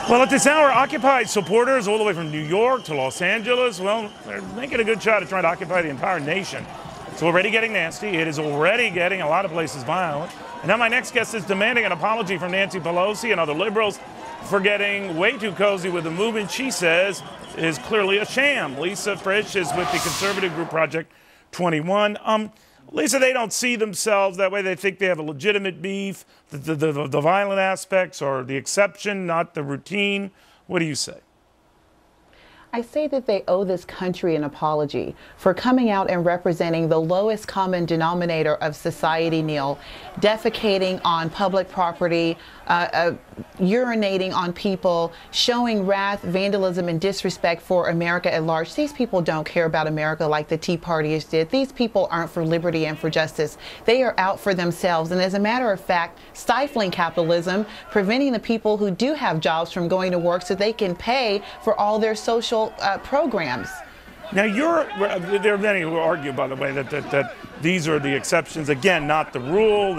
Well, at this hour, Occupy supporters all the way from New York to Los Angeles, well, they're making a good shot at trying to occupy the entire nation. It's already getting nasty. It is already getting a lot of places violent. And now my next guest is demanding an apology from Nancy Pelosi and other liberals for getting way too cozy with the movement she says is clearly a sham. Lisa Fritsch is with the conservative group Project 21. Lisa, they don't see themselves that way. They think they have a legitimate beef. The violent aspects are the exception, not the routine. What do you say? I say that they owe this country an apology for coming out and representing the lowest common denominator of society, Neil, defecating on public property, urinating on people, showing wrath, vandalism, and disrespect for America at large. These people don't care about America like the Tea Partiers did. These people aren't for liberty and for justice. They are out for themselves. And as a matter of fact, stifling capitalism, preventing the people who do have jobs from going to work so they can pay for all their social programs. Now, there are many who argue, by the way, that these are the exceptions. Again, not the rule.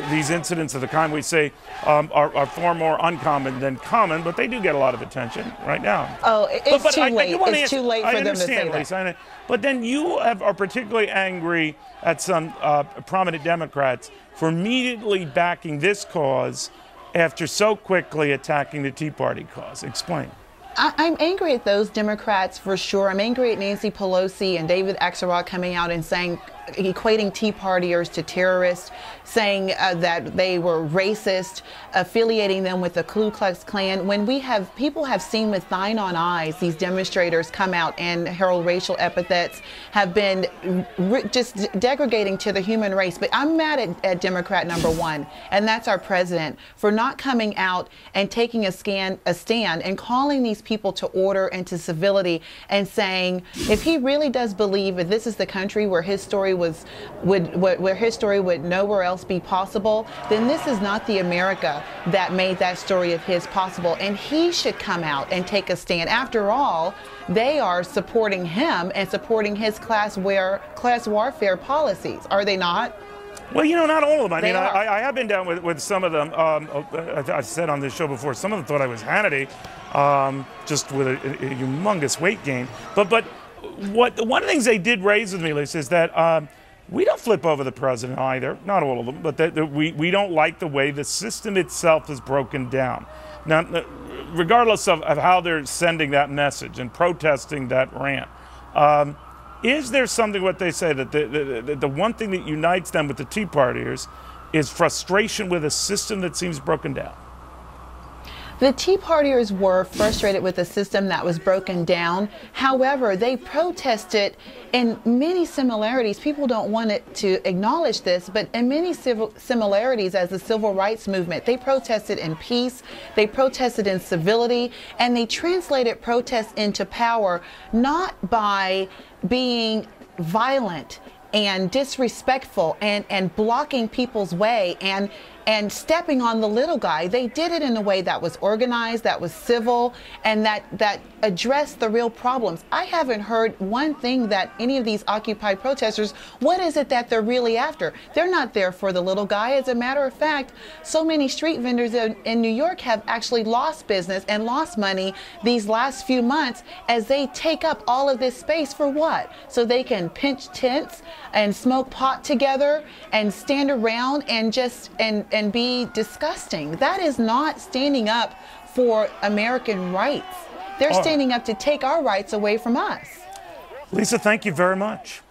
These incidents of the kind we say are far more uncommon than common, but they do get a lot of attention right now. Oh, it's too late. It's too late for them to say that. Lisa, but then you are particularly angry at some prominent Democrats for immediately backing this cause after so quickly attacking the Tea Party cause. Explain. I'm angry at those Democrats for sure. I'm angry at Nancy Pelosi and David Axelrod coming out and saying, equating Tea Partiers to terrorists, saying that they were racist, affiliating them with the Ku Klux Klan. When people have seen with thine own eyes these demonstrators come out and hurl racial epithets, have been just degrading to the human race. But I'm mad at Democrat number one, and that's our president, for not coming out and taking a stand and calling these people to order and to civility and saying, if he really does believe that this is the country where his story where his story would nowhere else be possible, then this is not the America that made that story of his possible, and he should come out and take a stand. After all, they are supporting him and supporting his class warfare policies, are they not? Well, you know, not all of them. I mean, I have been down with some of them. I said on this show before, some of them thought I was Hannity, just with a humongous weight gain. But one of the things they did raise with me, Lisa, is that we don't flip over the president either. Not all of them, but we don't like the way the system itself is broken down. Now, regardless of how they're sending that message and protesting that rant, is there something, what they say, that the one thing that unites them with the Tea Partiers is frustration with a system that seems broken down? The Tea Partiers were frustrated with the system that was broken down. However, they protested in many similarities. People don't want it to acknowledge this, but in many similarities as the civil rights movement. They protested in peace, they protested in civility, and they translated protest into power, not by being violent and disrespectful and blocking people's way and stepping on the little guy. They did it in a way that was organized, that was civil, and that addressed the real problems. I haven't heard one thing that any of these Occupy protesters, what is it that they're really after? They're not there for the little guy. As a matter of fact, so many street vendors in New York have actually lost business and lost money these last few months as they take up all of this space for what? So they can pinch tents and smoke pot together and stand around and just and be disgusting. That is not standing up for American rights. They're standing up to take our rights away from us. Lisa, thank you very much.